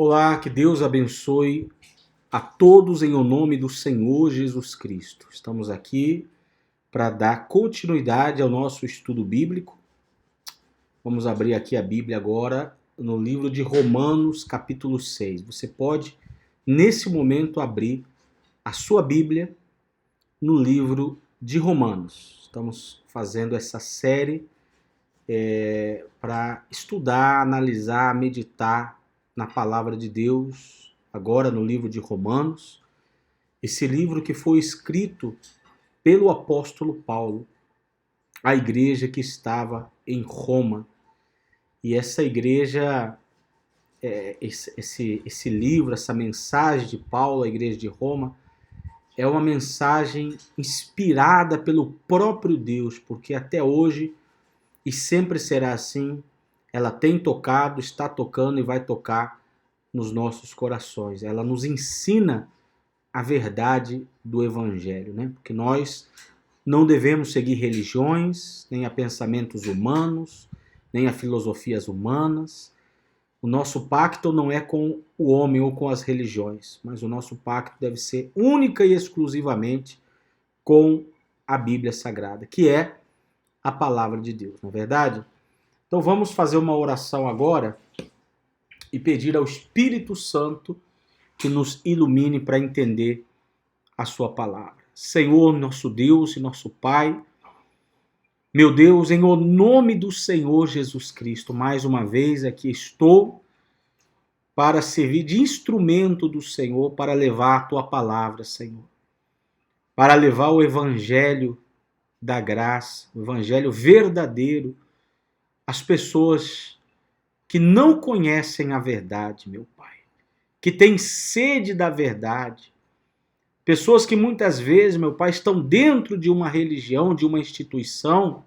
Olá, que Deus abençoe a todos em o nome do Senhor Jesus Cristo. Estamos aqui para dar continuidade ao nosso estudo bíblico. Vamos abrir aqui a Bíblia agora no livro de Romanos, capítulo 6. Você pode, nesse momento, abrir a sua Bíblia no livro de Romanos. Estamos fazendo essa série para estudar, analisar, meditar na palavra de Deus, agora no livro de Romanos, esse livro que foi escrito pelo apóstolo Paulo, à igreja que estava em Roma. E essa igreja, esse livro, essa mensagem de Paulo à igreja de Roma, é uma mensagem inspirada pelo próprio Deus, porque até hoje, e sempre será assim, ela tem tocado, está tocando e vai tocar nos nossos corações. Ela nos ensina a verdade do Evangelho, né? Porque nós não devemos seguir religiões, nem a pensamentos humanos, nem a filosofias humanas. O nosso pacto não é com o homem ou com as religiões, mas o nosso pacto deve ser única e exclusivamente com a Bíblia Sagrada, que é a palavra de Deus, não é verdade? Então vamos fazer uma oração agora e pedir ao Espírito Santo que nos ilumine para entender a sua palavra. Senhor, nosso Deus e nosso Pai, meu Deus, em o nome do Senhor Jesus Cristo, mais uma vez aqui estou para servir de instrumento do Senhor, para levar a tua palavra, Senhor. Para levar o Evangelho da graça, o Evangelho verdadeiro, às pessoas que não conhecem a verdade, meu Pai, que têm sede da verdade, pessoas que muitas vezes, meu Pai, estão dentro de uma religião, de uma instituição,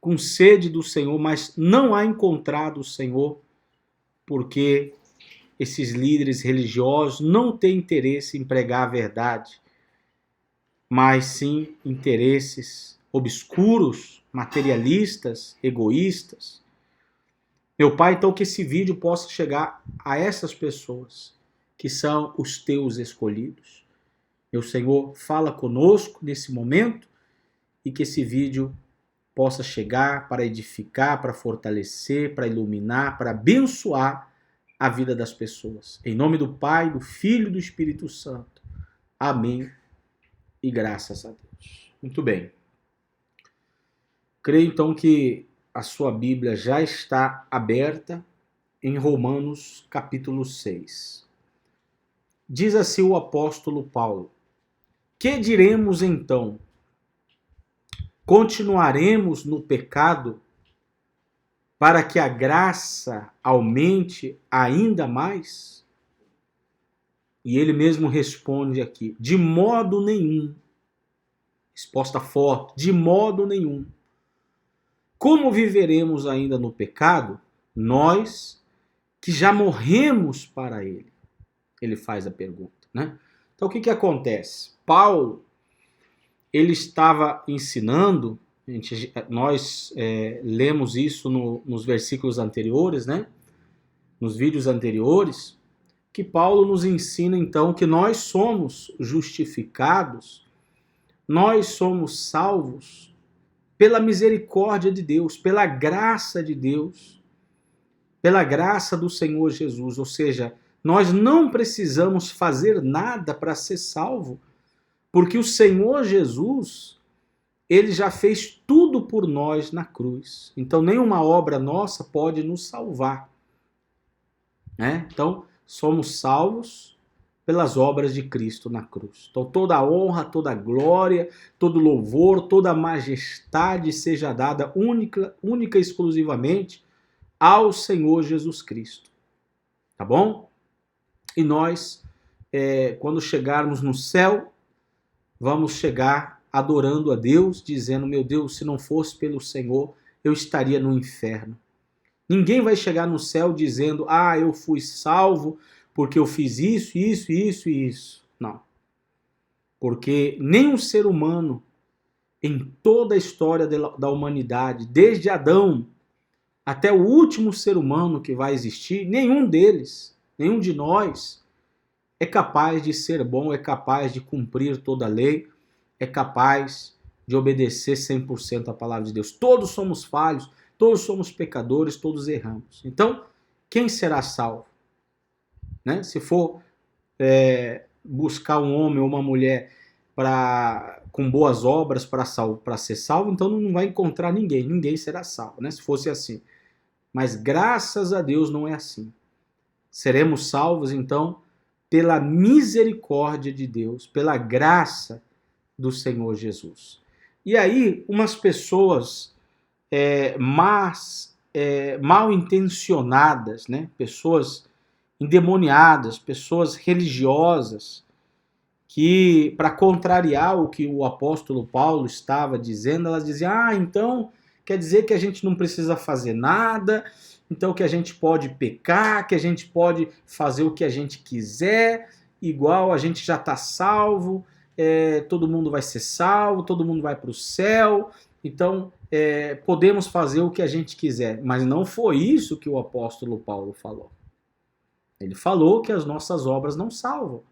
com sede do Senhor, mas não há encontrado o Senhor, porque esses líderes religiosos não têm interesse em pregar a verdade, mas sim interesses obscuros, materialistas, egoístas. Meu Pai, então que esse vídeo possa chegar a essas pessoas que são os teus escolhidos. Meu Senhor, fala conosco nesse momento e que esse vídeo possa chegar para edificar, para fortalecer, para iluminar, para abençoar a vida das pessoas. Em nome do Pai, do Filho e do Espírito Santo. Amém e graças a Deus. Muito bem. Creio então que a sua Bíblia já está aberta em Romanos capítulo 6. Diz assim o apóstolo Paulo: que diremos então? Continuaremos no pecado para que a graça aumente ainda mais? E ele mesmo responde aqui: de modo nenhum. Resposta forte: de modo nenhum. Como viveremos ainda no pecado, nós que já morremos para ele? Ele faz a pergunta, né? Então o que acontece? Paulo, ele estava ensinando, nós lemos isso nos versículos anteriores, né? Nos vídeos anteriores, que Paulo nos ensina então que nós somos justificados, nós somos salvos pela misericórdia de Deus, pela graça de Deus, pela graça do Senhor Jesus. Ou seja, nós não precisamos fazer nada para ser salvo, porque o Senhor Jesus, ele já fez tudo por nós na cruz. Então, nenhuma obra nossa pode nos salvar, né? Então, somos salvos pelas obras de Cristo na cruz. Então toda a honra, toda a glória, todo louvor, toda a majestade seja dada única e exclusivamente ao Senhor Jesus Cristo. Tá bom? E nós, quando chegarmos no céu, vamos chegar adorando a Deus, dizendo: meu Deus, se não fosse pelo Senhor, eu estaria no inferno. Ninguém vai chegar no céu dizendo: eu fui salvo porque eu fiz isso, isso, isso e isso. Não. Porque nenhum ser humano em toda a história da humanidade, desde Adão até o último ser humano que vai existir, nenhum deles Nenhum de nós é capaz de ser bom, é capaz de cumprir toda a lei, é capaz de obedecer 100% à palavra de Deus. Todos somos falhos, todos somos pecadores, todos erramos. Então, quem será salvo? Né? Se for buscar um homem ou uma mulher com boas obras para ser salvo, então não vai encontrar ninguém será salvo, né? Se fosse assim. Mas graças a Deus não é assim. Seremos salvos, então, pela misericórdia de Deus, pela graça do Senhor Jesus. E aí, umas pessoas mal intencionadas, né? Pessoas endemoniadas, pessoas religiosas, que, para contrariar o que o apóstolo Paulo estava dizendo, elas diziam, então quer dizer que a gente não precisa fazer nada, então que a gente pode pecar, que a gente pode fazer o que a gente quiser, igual a gente já está salvo, todo mundo vai ser salvo, todo mundo vai para o céu, então podemos fazer o que a gente quiser. Mas não foi isso que o apóstolo Paulo falou. Ele falou que as nossas obras não salvam.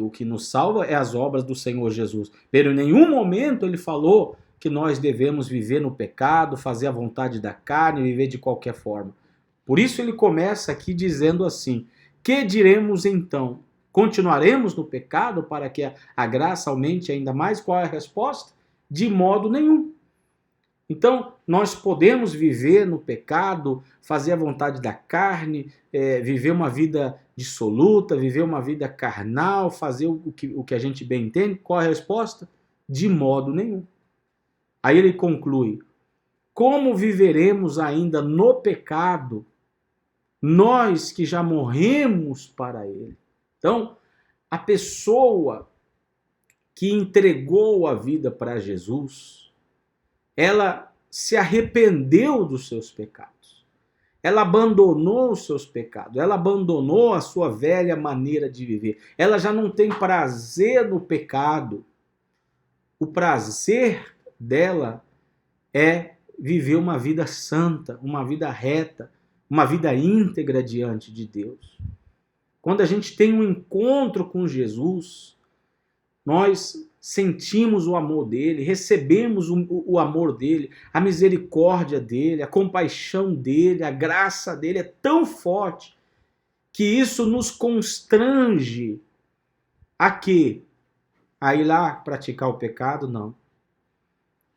O que nos salva é as obras do Senhor Jesus. Pero em nenhum momento ele falou que nós devemos viver no pecado, fazer a vontade da carne, viver de qualquer forma. Por isso ele começa aqui dizendo assim: que diremos então? Continuaremos no pecado para que a graça aumente ainda mais? Qual é a resposta? De modo nenhum. Então, nós podemos viver no pecado, fazer a vontade da carne, viver uma vida dissoluta, viver uma vida carnal, fazer o que a gente bem entende. Qual é a resposta? De modo nenhum. Aí ele conclui: como viveremos ainda no pecado, nós que já morremos para ele? Então, a pessoa que entregou a vida para Jesus, ela se arrependeu dos seus pecados. Ela abandonou os seus pecados. Ela abandonou a sua velha maneira de viver. Ela já não tem prazer no pecado. O prazer dela é viver uma vida santa, uma vida reta, uma vida íntegra diante de Deus. Quando a gente tem um encontro com Jesus, nós sentimos o amor dele, recebemos o amor dele, a misericórdia dele, a compaixão dele, a graça dele é tão forte que isso nos constrange a quê? A ir lá praticar o pecado? Não.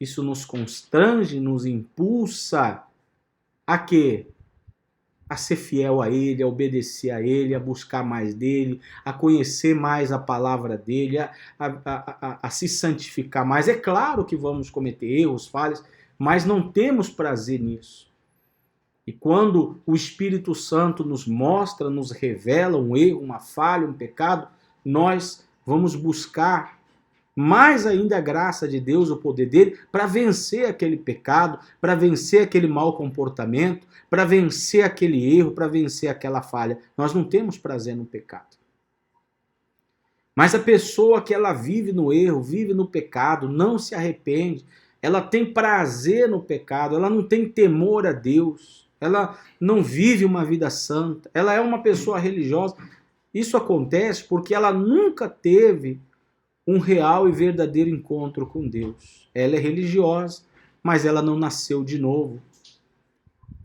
Isso nos constrange, nos impulsa a quê? A ser fiel a ele, a obedecer a ele, a buscar mais dele, a conhecer mais a palavra dele, a se santificar mais. É claro que vamos cometer erros, falhas, mas não temos prazer nisso. E quando o Espírito Santo nos mostra, nos revela um erro, uma falha, um pecado, nós vamos buscar mais ainda a graça de Deus, o poder dele, para vencer aquele pecado, para vencer aquele mau comportamento, para vencer aquele erro, para vencer aquela falha. Nós não temos prazer no pecado. Mas a pessoa que ela vive no erro, vive no pecado, não se arrepende, ela tem prazer no pecado, ela não tem temor a Deus, ela não vive uma vida santa, ela é uma pessoa religiosa. Isso acontece porque ela nunca teve um real e verdadeiro encontro com Deus. Ela é religiosa, mas ela não nasceu de novo.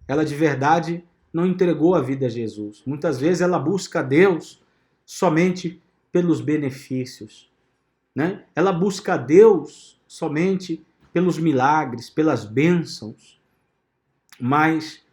Ela de verdade não entregou a vida a Jesus. Muitas vezes ela busca Deus somente pelos benefícios, né? Ela busca Deus somente pelos milagres, pelas bênçãos. Mas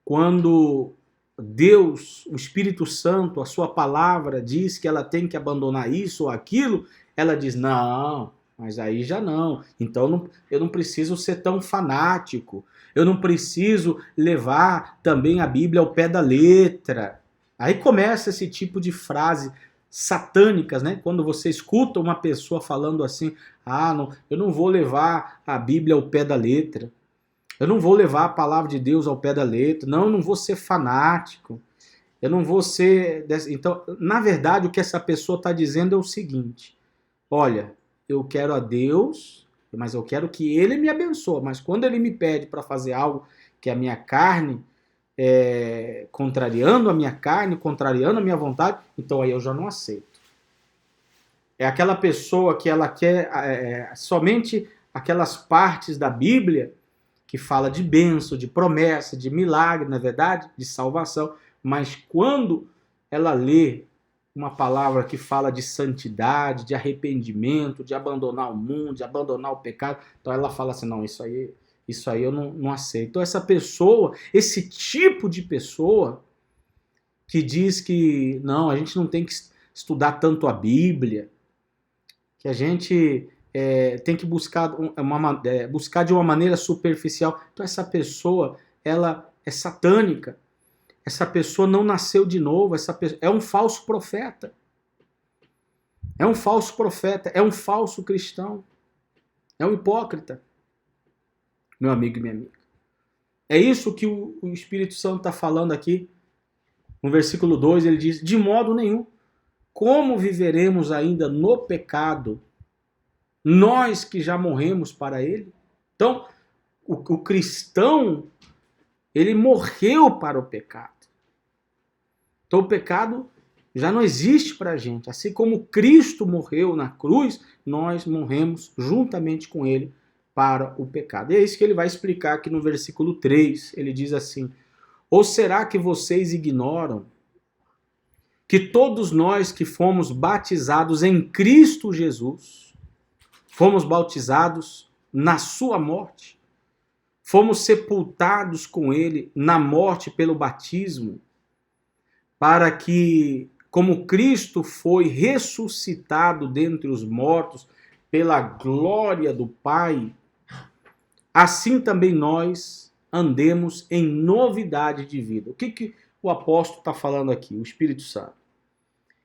quando Deus, o Espírito Santo, a sua palavra diz que ela tem que abandonar isso ou aquilo, ela diz, não, mas aí já não. Então eu não preciso ser tão fanático. Eu não preciso levar também a Bíblia ao pé da letra. Aí começa esse tipo de frase satânicas, né? Quando você escuta uma pessoa falando assim, não, eu não vou levar a Bíblia ao pé da letra. Eu não vou levar a palavra de Deus ao pé da letra. Não, eu não vou ser fanático. Eu não vou ser... Então, na verdade, o que essa pessoa está dizendo é o seguinte: olha, eu quero a Deus, mas eu quero que Ele me abençoe. Mas quando Ele me pede para fazer algo que a minha carne contrariando a minha carne, contrariando a minha vontade, então aí eu já não aceito. É aquela pessoa que ela quer somente aquelas partes da Bíblia que fala de bênção, de promessa, de milagre, na verdade, de salvação, mas quando ela lê uma palavra que fala de santidade, de arrependimento, de abandonar o mundo, de abandonar o pecado, então ela fala assim, não, isso aí eu não aceito. Então essa pessoa, esse tipo de pessoa que diz que não, a gente não tem que estudar tanto a Bíblia, que a gente tem que buscar de uma maneira superficial. Então essa pessoa, ela é satânica. Essa pessoa não nasceu de novo, essa pessoa é um falso profeta. É um falso profeta, é um falso cristão. É um hipócrita, meu amigo e minha amiga. É isso que o Espírito Santo está falando aqui. No versículo 2 ele diz, de modo nenhum. Como viveremos ainda no pecado, nós que já morremos para ele? Então, o cristão, ele morreu para o pecado. Então o pecado já não existe para a gente. Assim como Cristo morreu na cruz, nós morremos juntamente com ele para o pecado. E é isso que ele vai explicar aqui no versículo 3. Ele diz assim, ou será que vocês ignoram que todos nós que fomos batizados em Cristo Jesus, fomos bautizados na sua morte, fomos sepultados com ele na morte pelo batismo, para que, como Cristo foi ressuscitado dentre os mortos pela glória do Pai, assim também nós andemos em novidade de vida. O que o apóstolo está falando aqui, o Espírito Santo?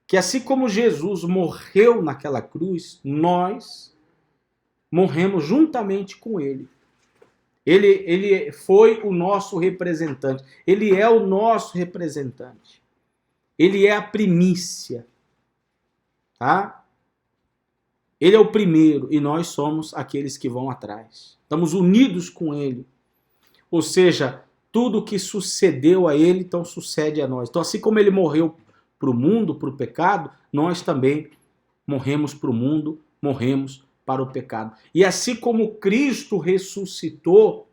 Que assim como Jesus morreu naquela cruz, nós morremos juntamente com ele. Ele foi o nosso representante. Ele é o nosso representante. Ele é a primícia. Tá? Ele é o primeiro e nós somos aqueles que vão atrás. Estamos unidos com ele. Ou seja, tudo que sucedeu a ele, então sucede a nós. Então, assim como ele morreu para o mundo, para o pecado, nós também morremos para o mundo, morremos para o pecado. E assim como Cristo ressuscitou,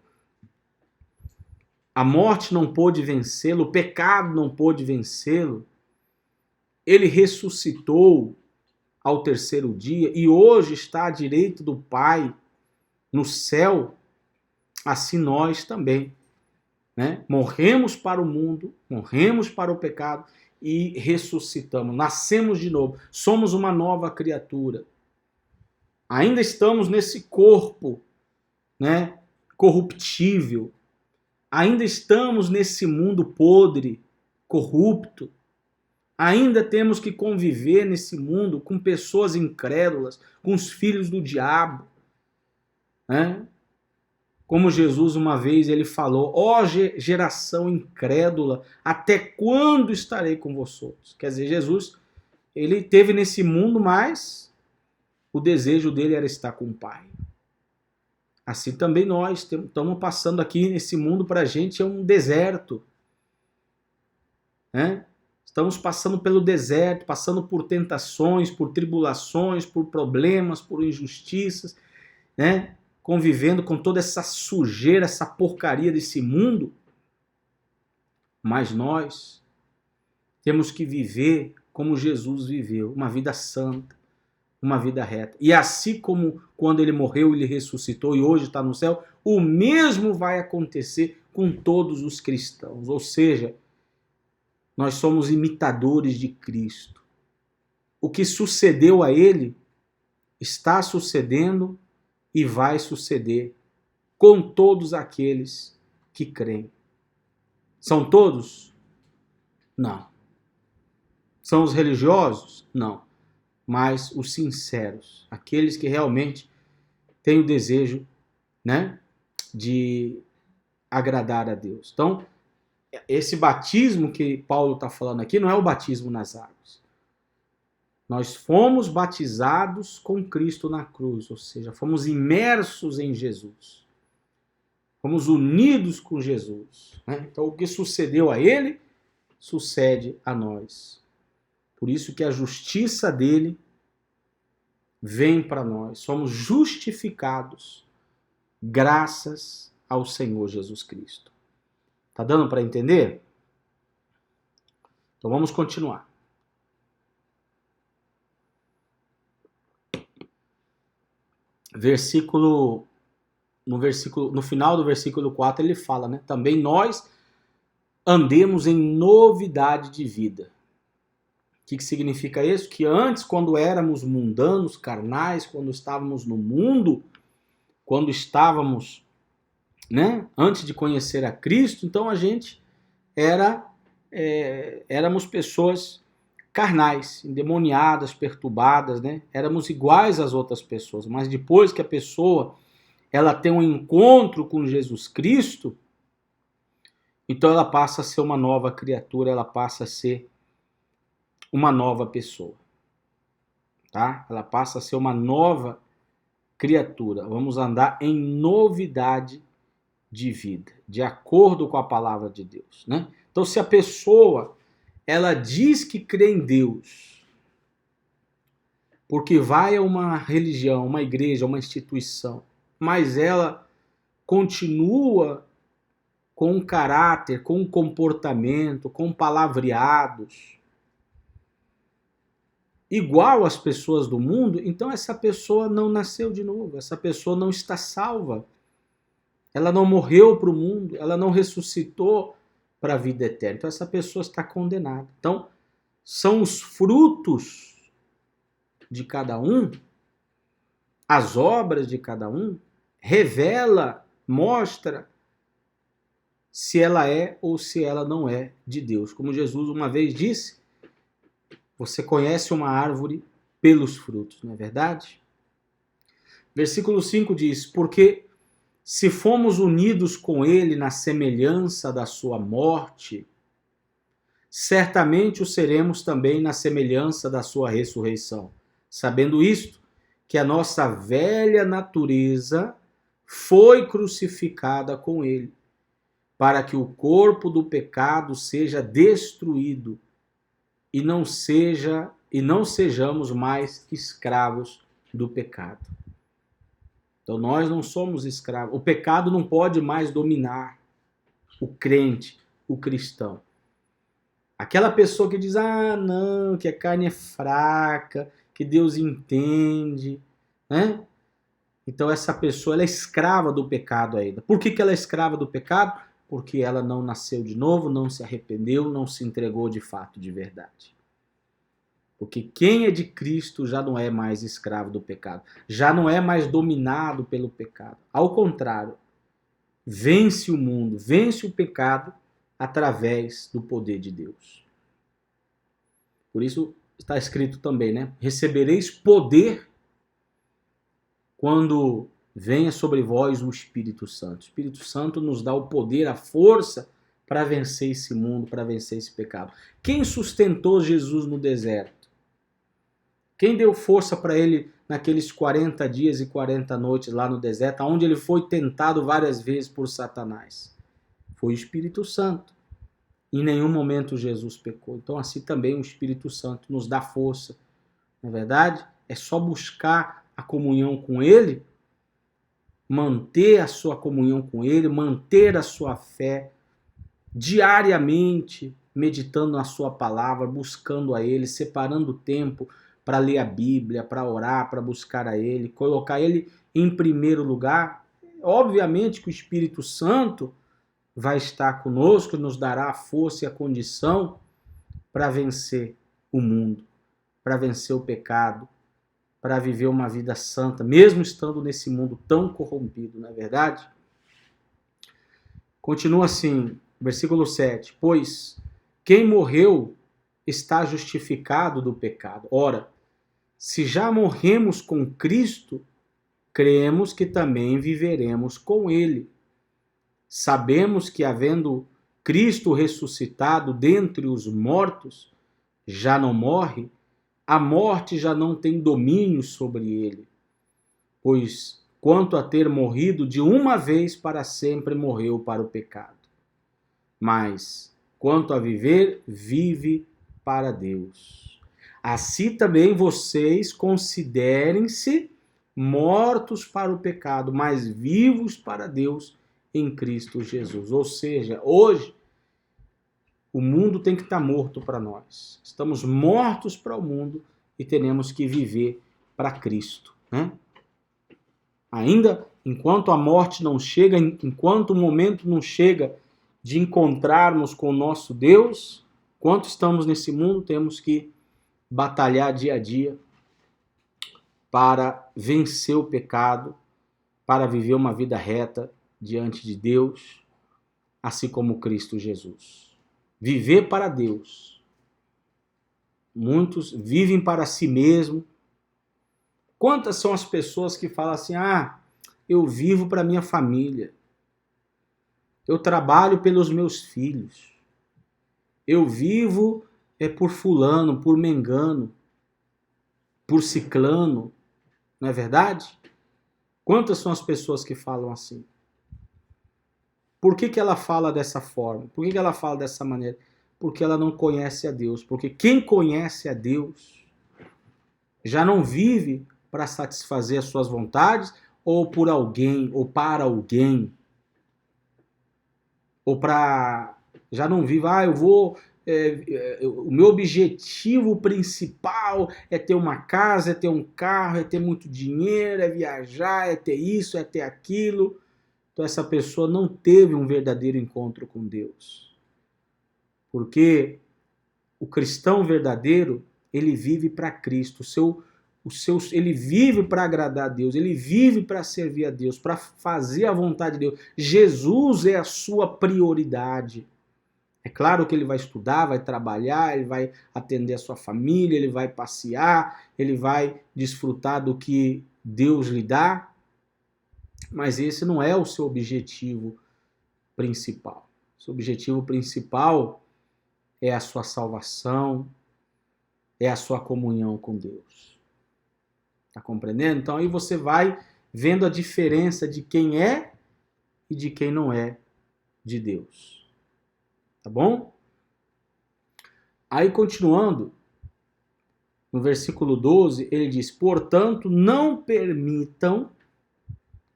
a morte não pôde vencê-lo, o pecado não pôde vencê-lo, ele ressuscitou ao terceiro dia e hoje está à direita do Pai no céu, assim nós também, né? Morremos para o mundo, morremos para o pecado e ressuscitamos, nascemos de novo, somos uma nova criatura. Ainda estamos nesse corpo, né, corruptível, ainda estamos nesse mundo podre, corrupto, ainda temos que conviver nesse mundo com pessoas incrédulas, com os filhos do diabo, né? Como Jesus uma vez ele falou, ó geração incrédula, até quando estarei com vocês? Quer dizer, Jesus, ele teve nesse mundo, mas o desejo dele era estar com o Pai. Assim também nós estamos passando aqui nesse mundo, para a gente é um deserto, né? Estamos passando pelo deserto, passando por tentações, por tribulações, por problemas, por injustiças, né? Convivendo com toda essa sujeira, essa porcaria desse mundo. Mas nós temos que viver como Jesus viveu, uma vida santa, uma vida reta. E assim como quando ele morreu, ele ressuscitou e hoje está no céu, o mesmo vai acontecer com todos os cristãos. Ou seja, nós somos imitadores de Cristo. O que sucedeu a ele está sucedendo e vai suceder com todos aqueles que creem. São todos? Não. São os religiosos? Não. Mas os sinceros, aqueles que realmente têm o desejo, né, de agradar a Deus. Então, esse batismo que Paulo está falando aqui não é o batismo nas águas. Nós fomos batizados com Cristo na cruz, ou seja, fomos imersos em Jesus. Fomos unidos com Jesus, né? Então, o que sucedeu a ele, sucede a nós. Por isso que a justiça dele vem para nós. Somos justificados graças ao Senhor Jesus Cristo. Tá dando para entender? Então vamos continuar. No final do versículo 4 ele fala, né? Também nós andemos em novidade de vida. O que significa isso? Que antes, quando éramos mundanos, carnais, quando estávamos no mundo, quando estávamos, né, antes de conhecer a Cristo, então a gente éramos pessoas carnais, endemoniadas, perturbadas, né? Éramos iguais às outras pessoas, mas depois que a pessoa ela tem um encontro com Jesus Cristo, então ela passa a ser uma nova criatura, ela passa a ser uma nova pessoa, tá? Ela passa a ser uma nova criatura. Vamos andar em novidade de vida, de acordo com a palavra de Deus, né? Então, se a pessoa ela diz que crê em Deus, porque vai a uma religião, uma igreja, uma instituição, mas ela continua com um caráter, com um comportamento, com palavreados igual às pessoas do mundo, então essa pessoa não nasceu de novo, essa pessoa não está salva. Ela não morreu para o mundo, ela não ressuscitou para a vida eterna. Então essa pessoa está condenada. Então são os frutos de cada um, as obras de cada um, revela, mostra se ela é ou se ela não é de Deus. Como Jesus uma vez disse, você conhece uma árvore pelos frutos, não é verdade? Versículo 5 diz, porque se fomos unidos com ele na semelhança da sua morte, certamente o seremos também na semelhança da sua ressurreição. Sabendo isto, que a nossa velha natureza foi crucificada com ele, para que o corpo do pecado seja destruído e não sejamos mais escravos do pecado. Então nós não somos escravos. O pecado não pode mais dominar o crente, o cristão. Aquela pessoa que diz, não, que a carne é fraca, que Deus entende, né? Então essa pessoa ela é escrava do pecado ainda. Por que ela é escrava do pecado? Porque ela não nasceu de novo, não se arrependeu, não se entregou de fato, de verdade. Porque quem é de Cristo já não é mais escravo do pecado, já não é mais dominado pelo pecado. Ao contrário, vence o mundo, vence o pecado através do poder de Deus. Por isso está escrito também, né? Recebereis poder quando venha sobre vós o Espírito Santo. O Espírito Santo nos dá o poder, a força para vencer esse mundo, para vencer esse pecado. Quem sustentou Jesus no deserto? Quem deu força para ele naqueles 40 dias e 40 noites lá no deserto, onde ele foi tentado várias vezes por Satanás? Foi o Espírito Santo. Em nenhum momento Jesus pecou. Então assim também o Espírito Santo nos dá força. Não é verdade? É só buscar a comunhão com ele, manter a sua comunhão com ele, manter a sua fé diariamente, meditando na sua palavra, buscando a ele, separando tempo para ler a Bíblia, para orar, para buscar a ele, colocar ele em primeiro lugar. Obviamente que o Espírito Santo vai estar conosco, nos dará a força e a condição para vencer o mundo, para vencer o pecado, para viver uma vida santa, mesmo estando nesse mundo tão corrompido, não é verdade? Continua assim, versículo 7. Pois quem morreu está justificado do pecado. Ora, se já morremos com Cristo, cremos que também viveremos com ele. Sabemos que, havendo Cristo ressuscitado dentre os mortos, já não morre, a morte já não tem domínio sobre ele. Pois quanto a ter morrido de uma vez para sempre, morreu para o pecado. Mas, quanto a viver, vive para Deus. Assim também vocês considerem-se mortos para o pecado, mas vivos para Deus em Cristo Jesus. Ou seja, hoje o mundo tem que estar morto para nós. Estamos mortos para o mundo e teremos que viver para Cristo, né? Ainda enquanto a morte não chega, enquanto o momento não chega de encontrarmos com o nosso Deus, enquanto estamos nesse mundo, temos que batalhar dia a dia para vencer o pecado, para viver uma vida reta diante de Deus, assim como Cristo Jesus. Viver para Deus. Muitos vivem para si mesmo. Quantas são as pessoas que falam assim: eu vivo para minha família, eu trabalho pelos meus filhos, eu vivo por fulano, por mengano, por ciclano, não é verdade? Quantas são as pessoas que falam assim? Por que ela fala dessa forma? Por que ela fala dessa maneira? Porque ela não conhece a Deus. Porque quem conhece a Deus já não vive para satisfazer as suas vontades, ou por alguém, ou para alguém, ou para... Já não vive, eu vou... o meu objetivo principal é ter uma casa, é ter um carro, é ter muito dinheiro, é viajar, é ter isso, é ter aquilo. Então essa pessoa não teve um verdadeiro encontro com Deus. Porque o cristão verdadeiro, ele vive para Cristo. Ele vive para agradar a Deus, ele vive para servir a Deus, para fazer a vontade de Deus. Jesus é a sua prioridade. É claro que ele vai estudar, vai trabalhar, ele vai atender a sua família, ele vai passear, ele vai desfrutar do que Deus lhe dá, mas esse não é o seu objetivo principal. Seu objetivo principal é a sua salvação, é a sua comunhão com Deus. Tá compreendendo? Então aí você vai vendo a diferença de quem é e de quem não é de Deus. Tá bom? Aí continuando, no versículo 12, ele diz: portanto, não permitam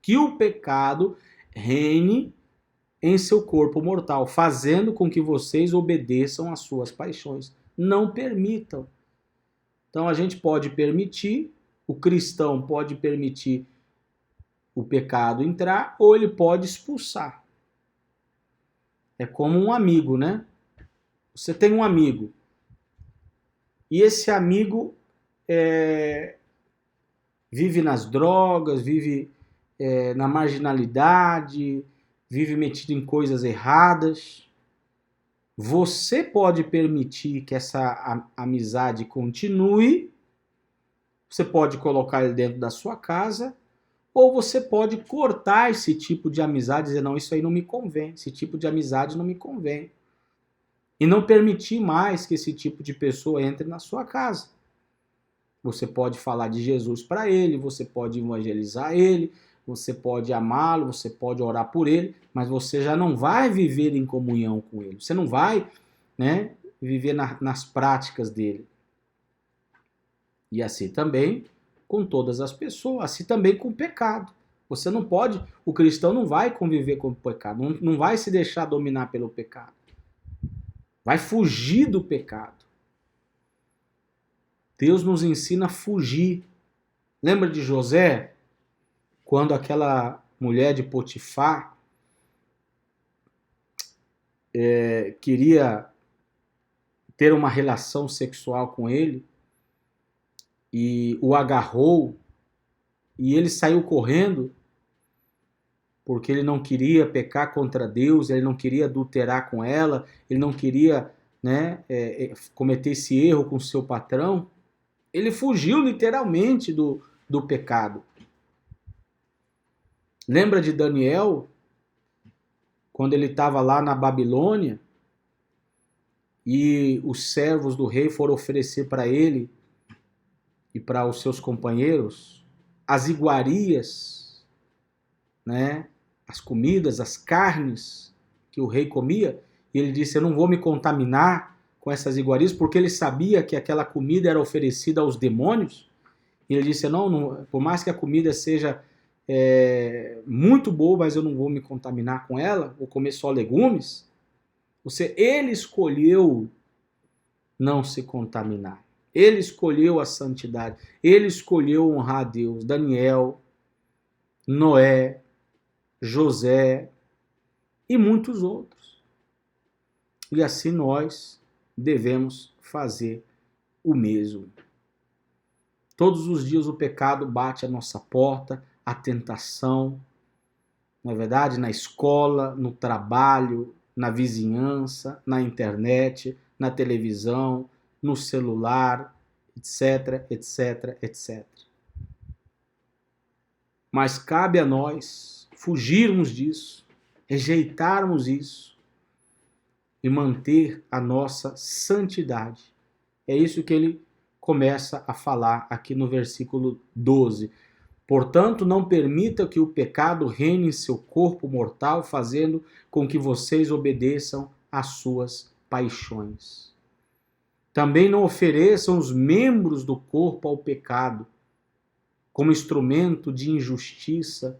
que o pecado reine em seu corpo mortal, fazendo com que vocês obedeçam às suas paixões. Não permitam. Então a gente pode permitir, o cristão pode permitir o pecado entrar, ou ele pode expulsar. É como um amigo, né? Você tem um amigo, e esse amigo vive nas drogas, vive na marginalidade, vive metido em coisas erradas. Você pode permitir que essa amizade continue, você pode colocar ele dentro da sua casa, ou você pode cortar esse tipo de amizade, dizer, não, isso aí não me convém, esse tipo de amizade não me convém. E não permitir mais que esse tipo de pessoa entre na sua casa. Você pode falar de Jesus para ele, você pode evangelizar ele, você pode amá-lo, você pode orar por ele, mas você já não vai viver em comunhão com ele. Você não vai, né, viver nas práticas dele. E assim também com todas as pessoas, assim também com o pecado. Você não pode, o cristão não vai conviver com o pecado, não vai se deixar dominar pelo pecado. Vai fugir do pecado. Deus nos ensina a fugir. Lembra de José? Quando aquela mulher de Potifar queria ter uma relação sexual com ele e o agarrou e ele saiu correndo porque ele não queria pecar contra Deus, ele não queria adulterar com ela, ele não queria, né, cometer esse erro com seu patrão. Ele fugiu literalmente do pecado. Lembra de Daniel, quando ele estava lá na Babilônia e os servos do rei foram oferecer para ele e para os seus companheiros as iguarias né, as comidas, as carnes que o rei comia, e ele disse: eu não vou me contaminar com essas iguarias, porque ele sabia que aquela comida era oferecida aos demônios. E ele disse: não, por mais que a comida seja muito boa, mas eu não vou me contaminar com ela, vou comer só legumes. Ele escolheu não se contaminar. Ele escolheu a santidade. Ele escolheu honrar a Deus. Daniel, Noé, José e muitos outros. E assim nós devemos fazer o mesmo. Todos os dias o pecado bate à nossa porta, a tentação, não é verdade? Na escola, no trabalho, na vizinhança, na internet, na televisão, no celular, etc, etc, etc. Mas cabe a nós fugirmos disso, rejeitarmos isso e manter a nossa santidade. É isso que ele começa a falar aqui no versículo 12. Portanto, não permita que o pecado reine em seu corpo mortal, fazendo com que vocês obedeçam às suas paixões. Também não ofereçam os membros do corpo ao pecado, como instrumento de injustiça,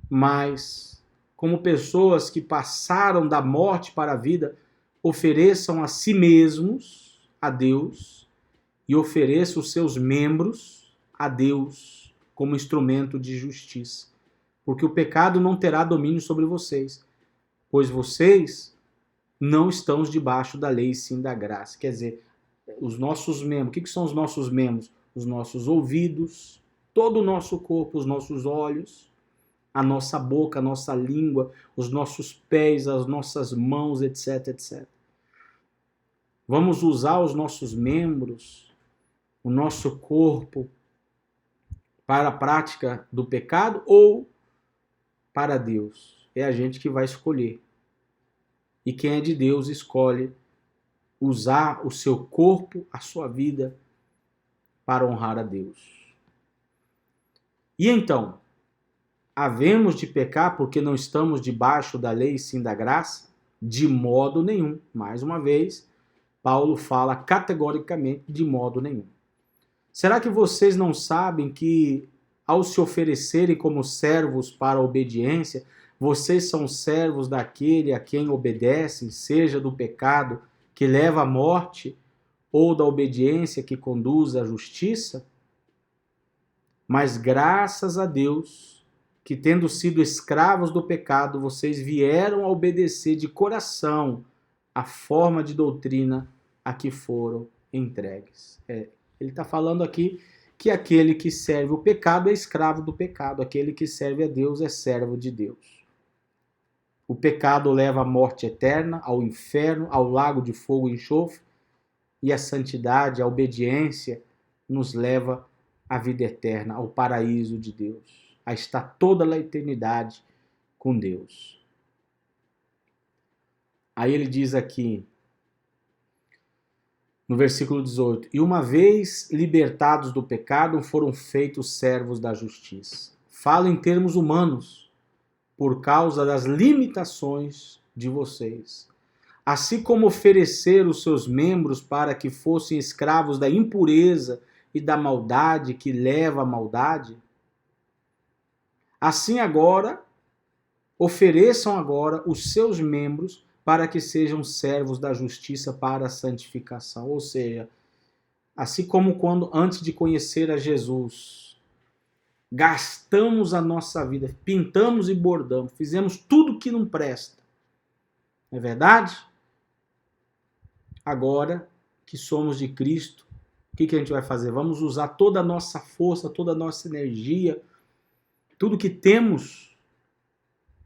mas como pessoas que passaram da morte para a vida, ofereçam a si mesmos a Deus e ofereçam os seus membros a Deus como instrumento de justiça. Porque o pecado não terá domínio sobre vocês, pois vocês não estão debaixo da lei, sim da graça. Quer dizer, os nossos membros, o que são os nossos membros? Os nossos ouvidos, todo o nosso corpo, os nossos olhos, a nossa boca, a nossa língua, os nossos pés, as nossas mãos, etc, etc. Vamos usar os nossos membros, o nosso corpo, para a prática do pecado ou para Deus? É a gente que vai escolher. E quem é de Deus escolhe usar o seu corpo, a sua vida, para honrar a Deus. E então, havemos de pecar porque não estamos debaixo da lei, sim da graça? De modo nenhum. Mais uma vez, Paulo fala categoricamente de modo nenhum. Será que vocês não sabem que, ao se oferecerem como servos para a obediência, vocês são servos daquele a quem obedecem, seja do pecado que leva à morte ou da obediência que conduz à justiça? Mas graças a Deus, que tendo sido escravos do pecado, vocês vieram a obedecer de coração a forma de doutrina a que foram entregues. Ele está falando aqui que aquele que serve o pecado é escravo do pecado, aquele que serve a Deus é servo de Deus. O pecado leva à morte eterna, ao inferno, ao lago de fogo e enxofre, e a santidade, a obediência, nos leva à vida eterna, ao paraíso de Deus, a estar toda a eternidade com Deus. Aí ele diz aqui, no versículo 18, e uma vez libertados do pecado, foram feitos servos da justiça. Falo em termos humanos, por causa das limitações de vocês. Assim como oferecer os seus membros para que fossem escravos da impureza e da maldade que leva à maldade, assim agora, ofereçam agora os seus membros para que sejam servos da justiça para a santificação. Ou seja, assim como quando antes de conhecer a Jesus, gastamos a nossa vida, pintamos e bordamos, fizemos tudo que não presta. Não é verdade? Agora que somos de Cristo, o que a gente vai fazer? Vamos usar toda a nossa força, toda a nossa energia, tudo que temos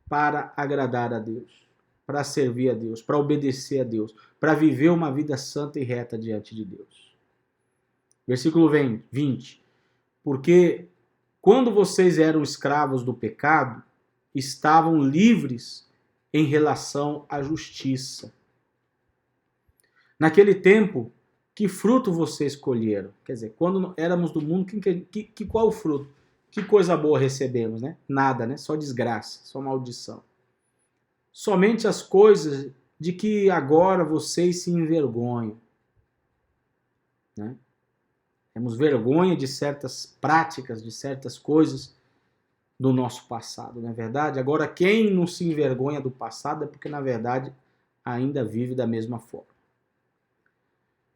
para agradar a Deus, para servir a Deus, para obedecer a Deus, para viver uma vida santa e reta diante de Deus. Versículo 20. Porque quando vocês eram escravos do pecado, estavam livres em relação à justiça. Naquele tempo, que fruto vocês colheram? Quer dizer, quando éramos do mundo, qual o fruto que coisa boa recebemos, né? Nada, né? Só desgraça, só maldição. Somente as coisas de que agora vocês se envergonham, né? Temos vergonha de certas práticas, de certas coisas do nosso passado, não é verdade? Agora, quem não se envergonha do passado é porque, na verdade, ainda vive da mesma forma.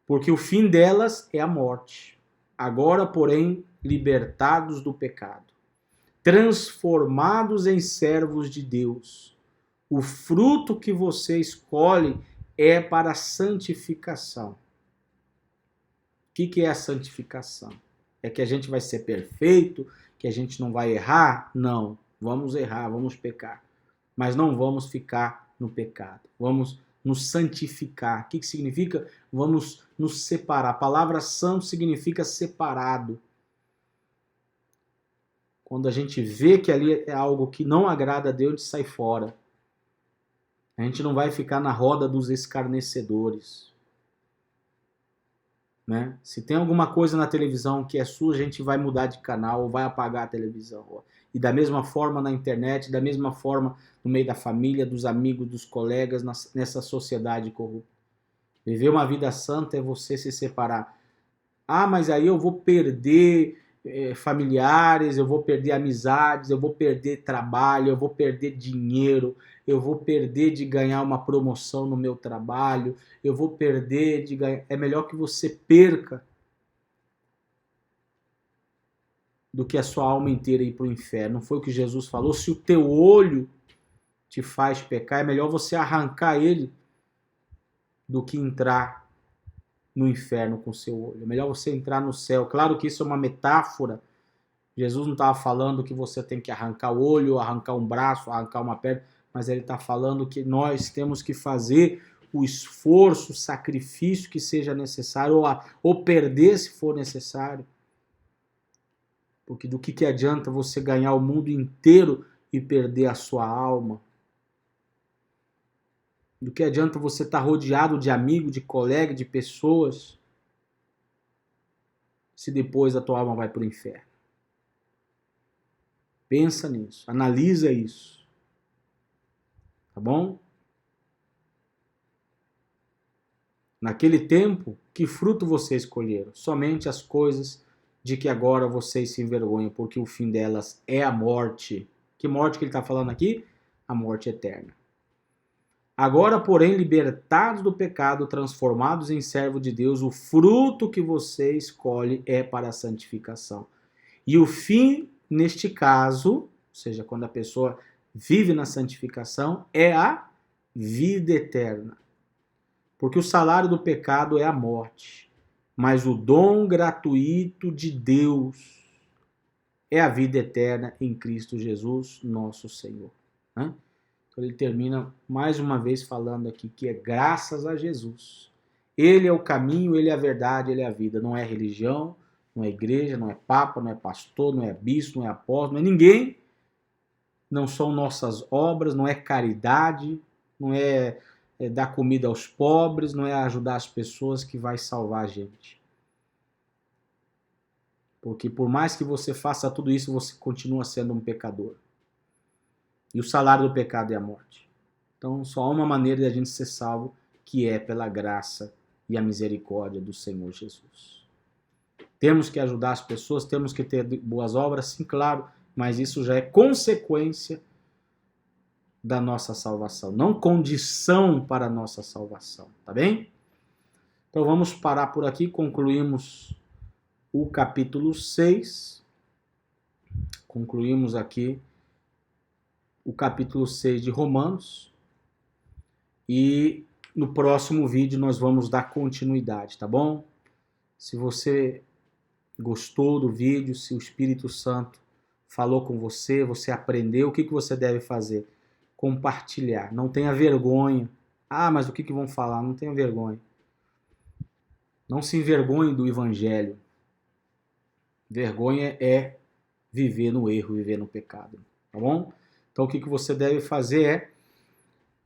Porque o fim delas é a morte. Agora, porém, libertados do pecado, transformados em servos de Deus, o fruto que você escolhe é para a santificação. O que é a santificação? É que a gente vai ser perfeito, que a gente não vai errar? Não, vamos errar, vamos pecar. Mas não vamos ficar no pecado. Vamos nos santificar. O que significa? Vamos nos separar. A palavra santo significa separado. Quando a gente vê que ali é algo que não agrada a Deus, a gente sai fora. A gente não vai ficar na roda dos escarnecedores. Né? Se tem alguma coisa na televisão que é sua, a gente vai mudar de canal ou vai apagar a televisão. E da mesma forma na internet, da mesma forma no meio da família, dos amigos, dos colegas, nessa sociedade corrupta. Viver uma vida santa é você se separar. Ah, mas aí eu vou perder familiares, eu vou perder amizades, eu vou perder trabalho, eu vou perder dinheiro, eu vou perder de ganhar uma promoção no meu trabalho, eu vou perder de ganhar... É melhor que você perca do que a sua alma inteira ir para o inferno. Não foi o que Jesus falou? Se o teu olho te faz pecar, é melhor você arrancar ele do que entrar no inferno com o seu olho. É melhor você entrar no céu. Claro que isso é uma metáfora. Jesus não estava falando que você tem que arrancar o olho, arrancar um braço, arrancar uma perna, mas ele está falando que nós temos que fazer o esforço, o sacrifício que seja necessário, ou perder se for necessário. Porque do que adianta você ganhar o mundo inteiro e perder a sua alma? Do que adianta você estar rodeado de amigos, de colegas, de pessoas, se depois a tua alma vai para o inferno? Pensa nisso, analisa isso. Tá bom? Naquele tempo, que fruto vocês escolheram? Somente as coisas de que agora vocês se envergonham, porque o fim delas é a morte. Que morte que ele está falando aqui? A morte eterna. Agora, porém, libertados do pecado, transformados em servo de Deus, o fruto que você escolhe é para a santificação. E o fim, neste caso, ou seja, quando a pessoa vive na santificação, é a vida eterna. Porque o salário do pecado é a morte, mas o dom gratuito de Deus é a vida eterna em Cristo Jesus, nosso Senhor. Né? Então ele termina mais uma vez falando aqui que é graças a Jesus. Ele é o caminho, ele é a verdade, ele é a vida. Não é religião, não é igreja, não é papa, não é pastor, não é bispo, não é apóstolo, não é ninguém. Não são nossas obras, não é caridade, não é dar comida aos pobres, não é ajudar as pessoas que vai salvar a gente. Porque por mais que você faça tudo isso, você continua sendo um pecador. E o salário do pecado é a morte. Então só há uma maneira de a gente ser salvo, que é pela graça e a misericórdia do Senhor Jesus. Temos que ajudar as pessoas, temos que ter boas obras, sim, claro, mas isso já é consequência da nossa salvação, não condição para a nossa salvação, tá bem? Então vamos parar por aqui, concluímos o capítulo 6, concluímos aqui o capítulo 6 de Romanos, e no próximo vídeo nós vamos dar continuidade, tá bom? Se você gostou do vídeo, se o Espírito Santo falou com você, você aprendeu, o que você deve fazer? Compartilhar, não tenha vergonha. Ah, mas o que vão falar? Não tenha vergonha. Não se envergonhe do Evangelho. Vergonha é viver no erro, viver no pecado, tá bom? Então o que você deve fazer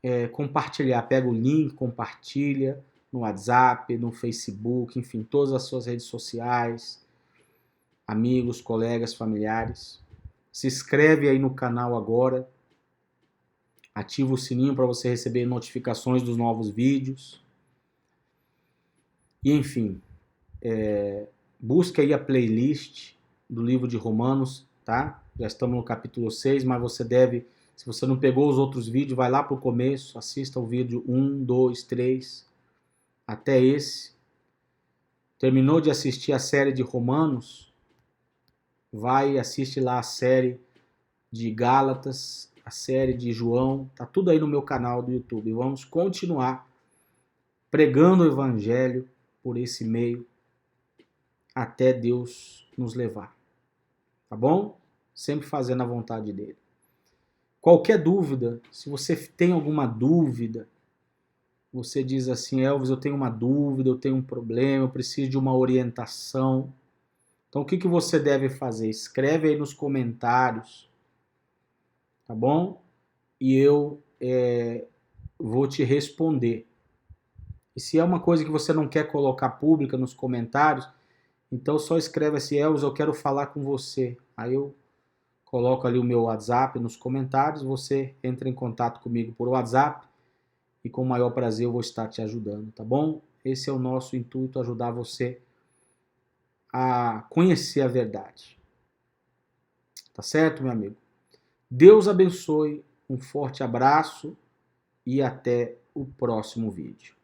é compartilhar. Pega o link, compartilha no WhatsApp, no Facebook, enfim, todas as suas redes sociais, amigos, colegas, familiares. Se inscreve aí no canal agora. Ativa o sininho para você receber notificações dos novos vídeos. E enfim, busque aí a playlist do livro de Romanos, tá? Já estamos no capítulo 6, mas você deve, se você não pegou os outros vídeos, vai lá para o começo, assista o vídeo 1, 2, 3, até esse. Terminou de assistir a série de Romanos, vai e assiste lá a série de Gálatas, a série de João, tá tudo aí no meu canal do YouTube. Vamos continuar pregando o Evangelho por esse meio até Deus nos levar. Tá bom? Sempre fazendo a vontade dele. Qualquer dúvida, se você tem alguma dúvida, você diz assim, Elvis, eu tenho uma dúvida, eu tenho um problema, eu preciso de uma orientação. Então o que você deve fazer? Escreve aí nos comentários, tá bom? E eu vou te responder. E se é uma coisa que você não quer colocar pública nos comentários, então só escreve assim, Elvis, eu quero falar com você. Aí eu coloco ali o meu WhatsApp nos comentários, você entra em contato comigo por WhatsApp e com o maior prazer eu vou estar te ajudando, tá bom? Esse é o nosso intuito, ajudar você a conhecer a verdade. Tá certo, meu amigo? Deus abençoe, um forte abraço e até o próximo vídeo.